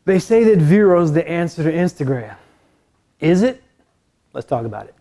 They say that Vero's the answer to Instagram. Is it? Let's talk about it.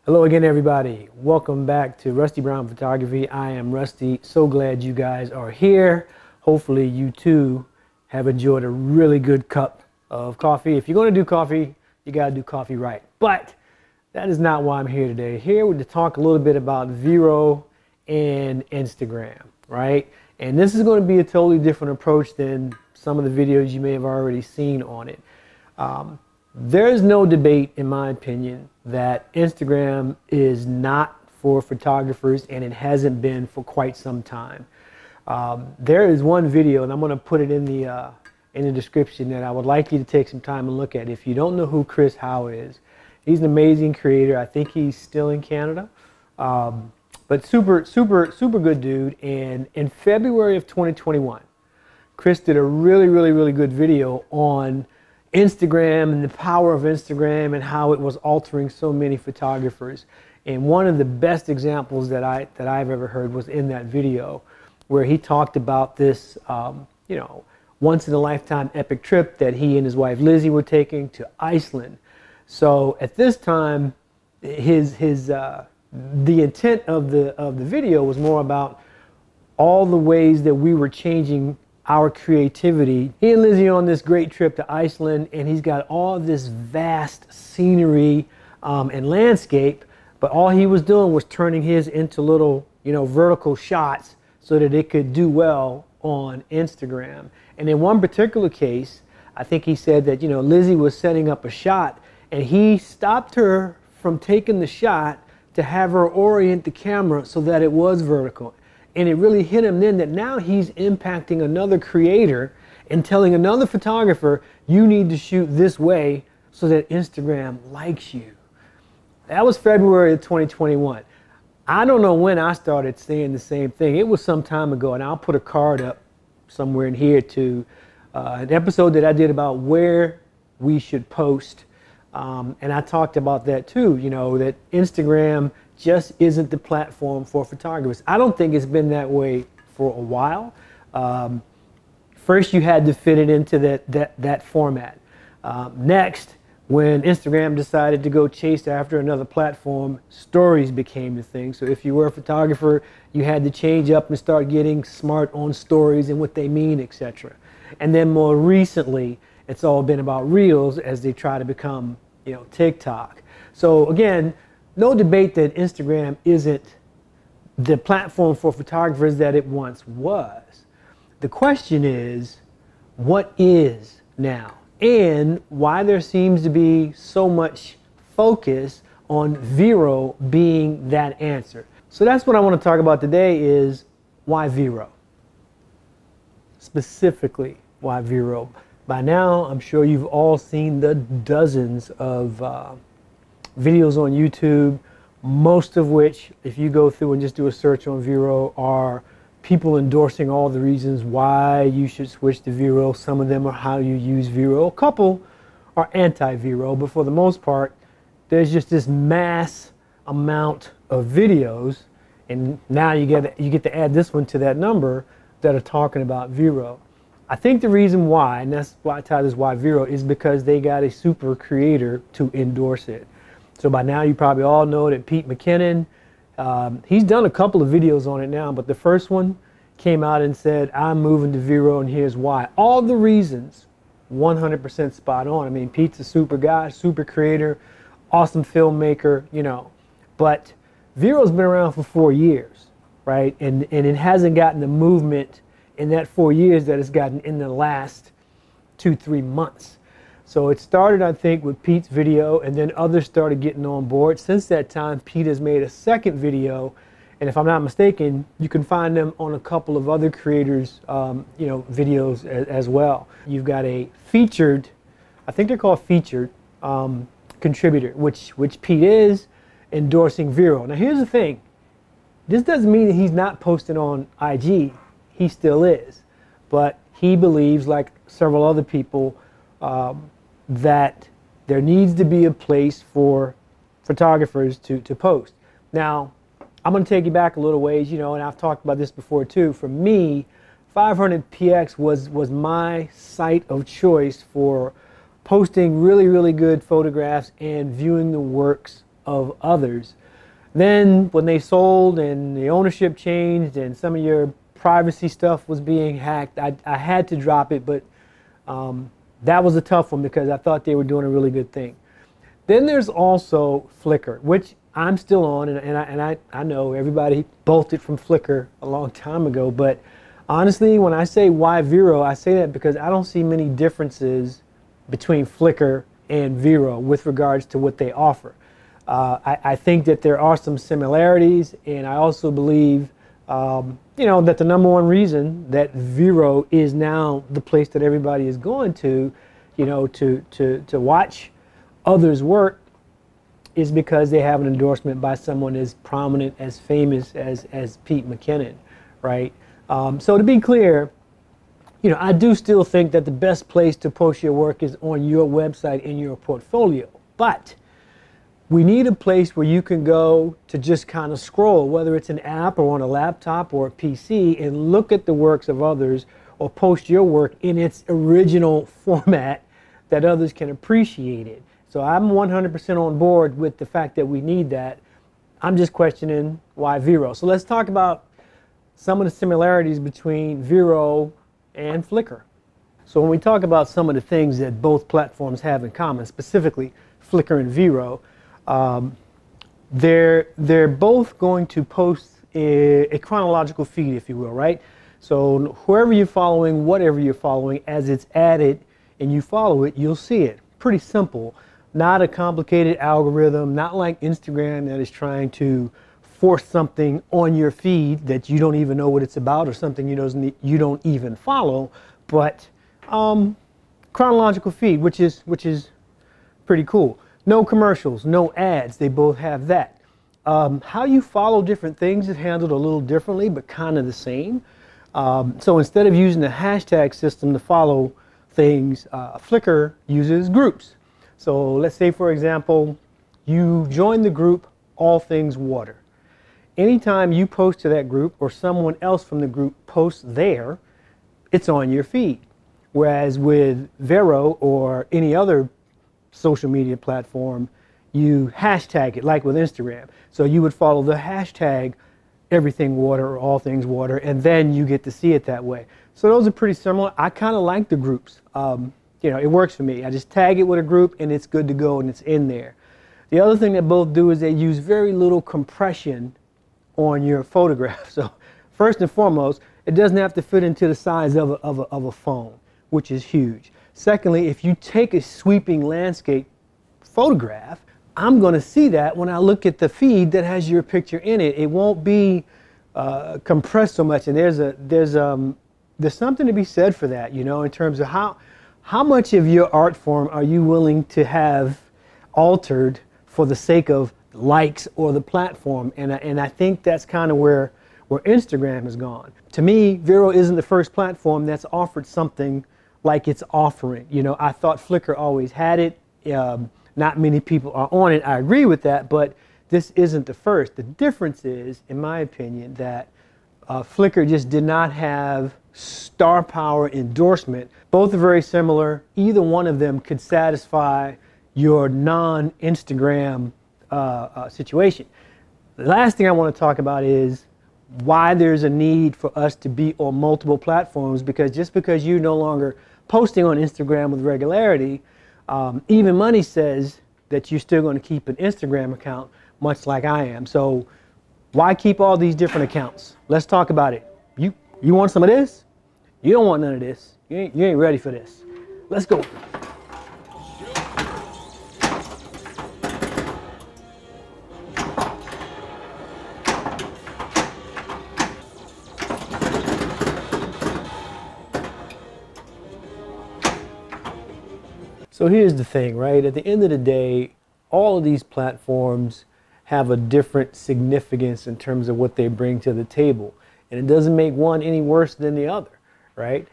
Hello again, everybody. Welcome back to Rusty Brown Photography. I am Rusty. So glad you guys are here. Hopefully you too have enjoyed a really good cup of coffee. If you're going to do coffee, you got to do coffee right. But that is not why I'm here today. Here we're to talk a little bit about Vero and Instagram, right? And this is going to be a totally different approach than some of the videos you may have already seen on it. There is no debate, in my opinion, that Instagram is not for photographers, and it hasn't been for quite some time. There is one video, and I'm going to put it in the description, that I would like you to take some time and look at. If you don't know who Chris Howe is, he's an amazing creator. I think he's still in Canada, but super good dude. And in February of 2021, Chris did a really good video on Instagram and the power of Instagram and how it was altering so many photographers. And one of the best examples that I've ever heard was in that video, where he talked about this, once in a lifetime epic trip that he and his wife Lizzie were taking to Iceland. So at this time, the intent of the video was more about all the ways that we were changing our creativity. He and Lizzie on this great trip to Iceland, and he's got all this vast scenery and landscape, but all he was doing was turning his into little, vertical shots so that it could do well on Instagram. And in one particular case, I think he said that, Lizzie was setting up a shot, and he stopped her from taking the shot to have her orient the camera so that it was vertical. And it really hit him then that now he's impacting another creator and telling another photographer, you need to shoot this way so that Instagram likes you. That was February of 2021. I don't know when I started saying the same thing. It was some time ago, and I'll put a card up somewhere in here to an episode that I did about where we should post. And I talked about that too, that Instagram just isn't the platform for photographers. I don't think it's been that way for a while. First, you had to fit it into that format. Next, when Instagram decided to go chase after another platform, stories became the thing. So if you were a photographer, you had to change up and start getting smart on stories and what they mean, etc. And then more recently, it's all been about Reels as they try to become, TikTok. So again, no debate that Instagram isn't the platform for photographers that it once was. The question is, what is now? And why there seems to be so much focus on Vero being that answer. So that's what I want to talk about today, is why Vero? Specifically, why Vero? By now, I'm sure you've all seen the dozens of videos on YouTube, most of which, if you go through and just do a search on Vero, are people endorsing all the reasons why you should switch to Vero. Some of them are how you use Vero. A couple are anti-Vero, but for the most part, there's just this mass amount of videos, and now you get to add this one to that number, that are talking about Vero. I think the reason why, and that's why I tie this why Vero, is because they got a super creator to endorse it. So by now you probably all know that Pete McKinnon, he's done a couple of videos on it now, but the first one came out and said, I'm moving to Vero and here's why. All the reasons, 100% spot on. I mean, Pete's a super guy, super creator, awesome filmmaker, but Vero's been around for 4 years, right? And it hasn't gotten the movement in that 4 years that it's gotten in the last 2-3 months. So it started, I think, with Pete's video, and then others started getting on board. Since that time, Pete has made a second video, and if I'm not mistaken, you can find them on a couple of other creators, videos as well. You've got a featured, I think they're called featured contributor, which Pete is, endorsing Vero. Now here's the thing, this doesn't mean that he's not posting on IG. He still is, but he believes, like several other people, that there needs to be a place for photographers to post. Now, I'm going to take you back a little ways, and I've talked about this before too. For me, 500px was my site of choice for posting really, really good photographs and viewing the works of others. Then when they sold and the ownership changed and some of your privacy stuff was being hacked, I had to drop it, but that was a tough one because I thought they were doing a really good thing. Then there's also Flickr, which I'm still on, and I know everybody bolted from Flickr a long time ago, but honestly, when I say why Vero, I say that because I don't see many differences between Flickr and Vero with regards to what they offer. I think that there are some similarities, and I also believe that the number one reason that Vero is now the place that everybody is going to watch others' work is because they have an endorsement by someone as prominent, as famous as Pete McKinnon, right? So to be clear, I do still think that the best place to post your work is on your website in your portfolio, but we need a place where you can go to just kind of scroll, whether it's an app or on a laptop or a PC, and look at the works of others or post your work in its original format that others can appreciate it. So I'm 100% on board with the fact that we need that. I'm just questioning why Vero. So let's talk about some of the similarities between Vero and Flickr. So when we talk about some of the things that both platforms have in common, specifically Flickr and Vero, they're both going to post a chronological feed, if you will, right? So whoever you're following, whatever you're following, as it's added and you follow it, you'll see it. Pretty simple. Not a complicated algorithm, not like Instagram that is trying to force something on your feed that you don't even know what it's about, or something you don't even follow, but chronological feed, which is pretty cool. No commercials, no ads, they both have that. How you follow different things is handled a little differently, but kind of the same. So instead of using the hashtag system to follow things, Flickr uses groups. So let's say, for example, you join the group All Things Water. Anytime you post to that group or someone else from the group posts there, it's on your feed. Whereas with Vero or any other social media platform, you hashtag it, like with Instagram. So you would follow the hashtag everything water or all things water, and then you get to see it that way. So those are pretty similar. I kind of like the groups. It works for me. I just tag it with a group and it's good to go and it's in there. The other thing that both do is they use very little compression on your photograph. So first and foremost, it doesn't have to fit into the size of a phone, which is huge. Secondly, if you take a sweeping landscape photograph, I'm going to see that when I look at the feed that has your picture in it. It won't be compressed so much, and there's something to be said for that, in terms of how much of your art form are you willing to have altered for the sake of likes or the platform, and I think that's kind of where Instagram has gone. To me, Vero isn't the first platform that's offered something like it's offering. I thought Flickr always had it. Not many people are on it. I agree with that, but this isn't the first. The difference is, in my opinion, that Flickr just did not have star power endorsement. Both are very similar. Either one of them could satisfy your non-Instagram situation. The last thing I want to talk about is why there's a need for us to be on multiple platforms, because just because you're no longer posting on Instagram with regularity, Even Money says that you're still going to keep an Instagram account, much like I am. So why keep all these different accounts? Let's talk about it. You want some of this? You don't want none of this. You ain't ready for this. Let's go. So here's the thing, right? At the end of the day, all of these platforms have a different significance in terms of what they bring to the table. And it doesn't make one any worse than the other, right?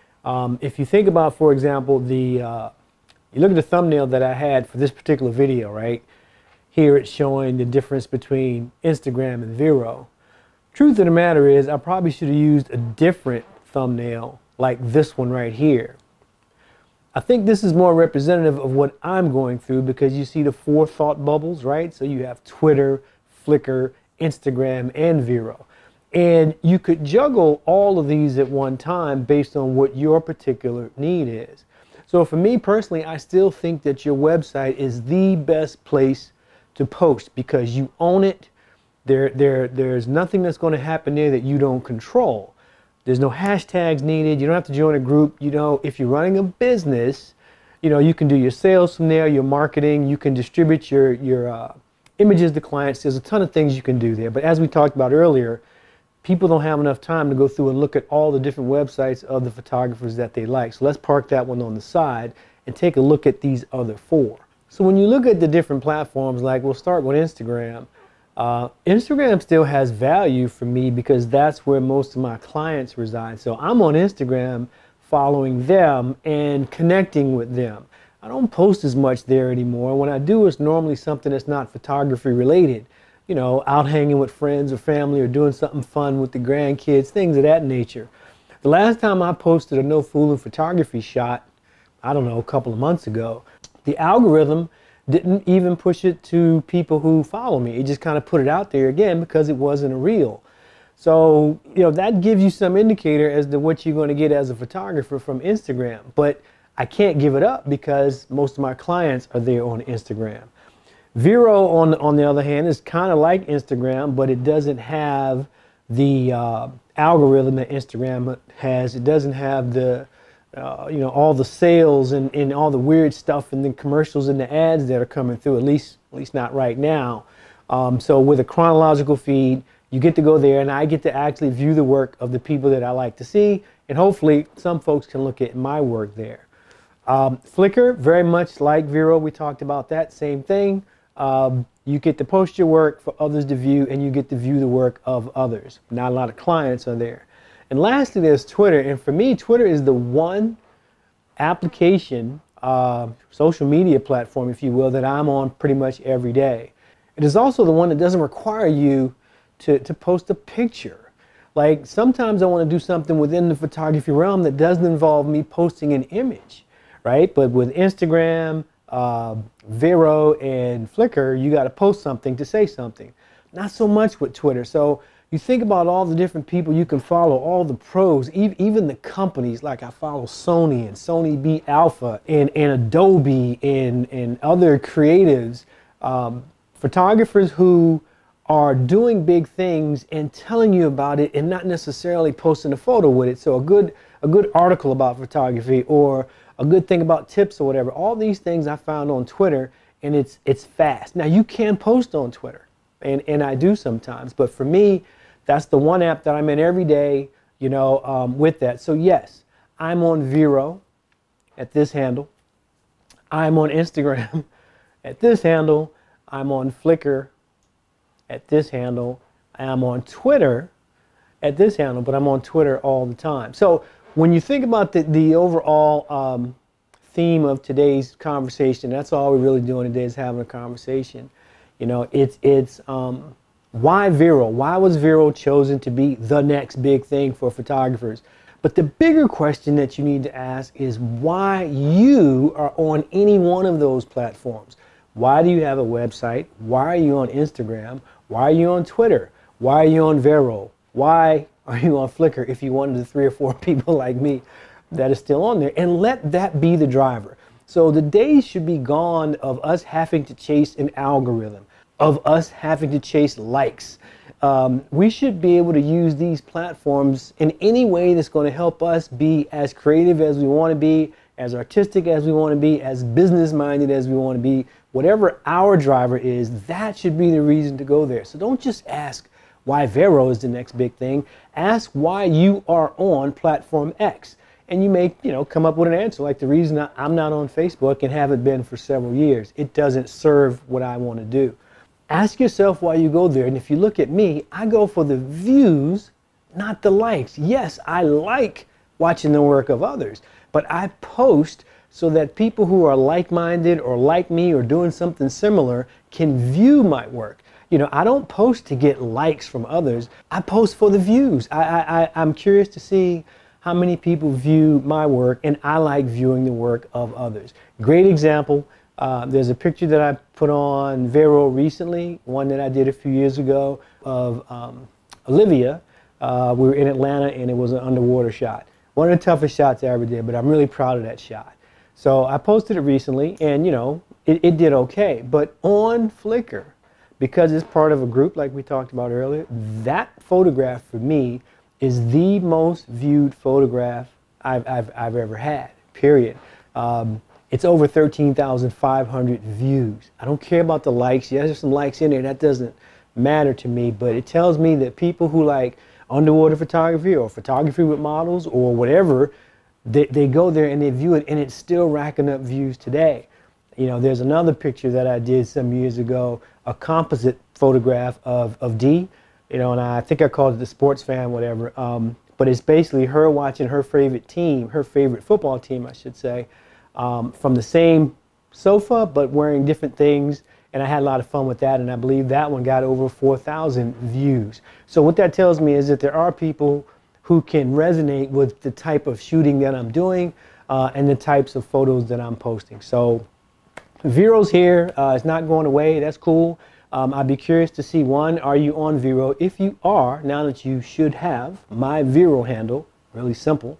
If you think about, for example, you look at the thumbnail that I had for this particular video, right? Here it's showing the difference between Instagram and Vero. Truth of the matter is, I probably should have used a different thumbnail like this one right here. I think this is more representative of what I'm going through because you see the 4 thought bubbles, right? So you have Twitter, Flickr, Instagram, and Vero. And you could juggle all of these at one time based on what your particular need is. So for me personally, I still think that your website is the best place to post because you own it. There's nothing that's going to happen there that you don't control. There's no hashtags needed. You don't have to join a group. You know, if you're running a business, you know, you can do your sales from there, your marketing, you can distribute your images to clients. There's a ton of things you can do there. But as we talked about earlier, people don't have enough time to go through and look at all the different websites of the photographers that they like. So let's park that one on the side and take a look at these other 4. So when you look at the different platforms, like we'll start with Instagram. Instagram still has value for me because that's where most of my clients reside. So I'm on Instagram following them and connecting with them. I don't post as much there anymore. When I do, it's normally something that's not photography related. You know, out hanging with friends or family or doing something fun with the grandkids, things of that nature. The last time I posted a no fooling photography shot, I don't know, a couple of months ago, the algorithm didn't even push it to people who follow me. It just kind of put it out there again because it wasn't a reel. So, you know, that gives you some indicator as to what you're going to get as a photographer from Instagram. But I can't give it up because most of my clients are there on Instagram. Vero, on the other hand, is kind of like Instagram, but it doesn't have the algorithm that Instagram has. It doesn't have the you know, all the sales and all the weird stuff and the commercials and the ads that are coming through, at least not right now. So with a chronological feed, you get to go there and I get to actually view the work of the people that I like to see, and hopefully some folks can look at my work there. Flickr, very much like Vero, we talked about that, same thing. You get to post your work for others to view and you get to view the work of others. Not a lot of clients are there. And lastly, there's Twitter. And for me, Twitter is the one application, social media platform, if you will, that I'm on pretty much every day. It is also the one that doesn't require you to post a picture. Like sometimes I want to do something within the photography realm that doesn't involve me posting an image, right? But with Instagram, Vero, and Flickr, you got to post something to say something. Not so much with Twitter. So you think about all the different people you can follow, all the pros, even the companies. Like I follow Sony and Sony Beat Alpha and Adobe and other creatives, photographers who are doing big things and telling you about it and not necessarily posting a photo with it. So a good article about photography or a good thing about tips or whatever. All these things I found on Twitter, and it's fast. Now you can post on Twitter, and I do sometimes, but for me, that's the one app that I'm in every day, you know, with that. So yes, I'm on Vero at this handle. I'm on Instagram at this handle. I'm on Flickr at this handle. I'm on Twitter at this handle, but I'm on Twitter all the time. So when you think about the overall theme of today's conversation, that's all we're really doing today is having a conversation. You know, it's why Vero? Why was Vero chosen to be the next big thing for photographers? But the bigger question that you need to ask is why you are on any one of those platforms. Why do you have a website? Why are you on Instagram? Why are you on Twitter? Why are you on Vero? Why are you on Flickr if you're one of the 3 or 4 people like me that is still on there? And let that be the driver. So the days should be gone of us having to chase an algorithm, of us having to chase likes, We should be able to use these platforms in any way that's going to help us be as creative as we want to be, as artistic as we want to be, as business-minded as we want to be. Whatever our driver is, that should be the reason to go there. So don't just ask why Vero is the next big thing. Ask why you are on platform X. And you may, come up with an answer like the reason I'm not on Facebook and haven't been for several years. It doesn't serve what I want to do. Ask yourself why you go there. And if you look at me, I go for the views, not the likes. Yes, I like watching the work of others, but I post so that people who are like-minded or like me or doing something similar can view my work. I don't post to get likes from others. I post for the views. I'm curious to see how many people view my work, and I like viewing the work of others. Great example. There's a picture that I put on Vero recently, one that I did a few years ago of Olivia. We were in Atlanta, and it was an underwater shot. One of the toughest shots I ever did, but I'm really proud of that shot. So I posted it recently, and it did okay. But on Flickr, because it's part of a group like we talked about earlier, that photograph for me is the most viewed photograph I've ever had, period. It's over 13,500 views. I don't care about the likes. Yes, there's some likes in there. That doesn't matter to me, but it tells me that people who like underwater photography or photography with models or whatever, they go there and they view it, and it's still racking up views today. There's another picture that I did some years ago, a composite photograph of Dee, and I think I called it the sports fan, whatever. But it's basically her watching her favorite team, her favorite football team, I should say, from the same sofa, but wearing different things. And I had a lot of fun with that, and I believe that one got over 4,000 views. So what that tells me is that there are people who can resonate with the type of shooting that I'm doing and the types of photos that I'm posting. So Vero's here. It's not going away. That's cool. I'd be curious to see, one, are you on Vero? If you are, now that you should have my Vero handle, really simple,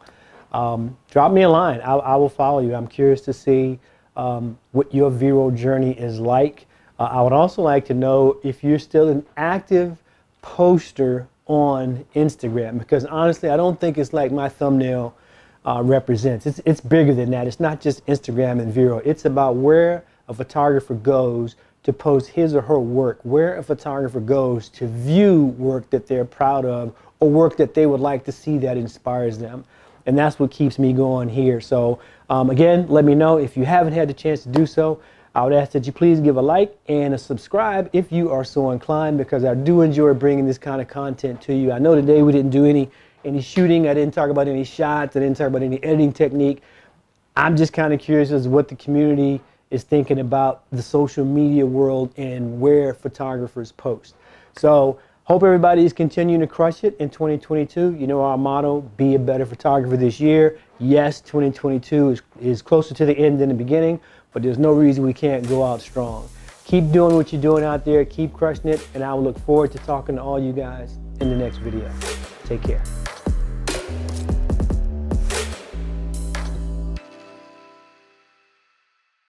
drop me a line. I will follow you. I'm curious to see what your Vero journey is like. I would also like to know if you're still an active poster on Instagram, because honestly, I don't think it's like my thumbnail represents. It's bigger than that. It's not just Instagram and Vero. It's about where a photographer goes to post his or her work, where a photographer goes to view work that they're proud of or work that they would like to see that inspires them. And that's what keeps me going here. So again, let me know if you haven't had the chance to do so. I would ask that you please give a like and a subscribe if you are so inclined, because I do enjoy bringing this kind of content to you. I know today we didn't do any shooting. I didn't talk about any shots. I didn't talk about any editing technique. I'm just kind of curious as to what the community is thinking about the social media world and where photographers post. So hope everybody is continuing to crush it in 2022. You know our motto, be a better photographer this year. Yes, 2022 is closer to the end than the beginning, but there's no reason we can't go out strong. Keep doing what you're doing out there. Keep crushing it, and I will look forward to talking to all you guys in the next video. Take care.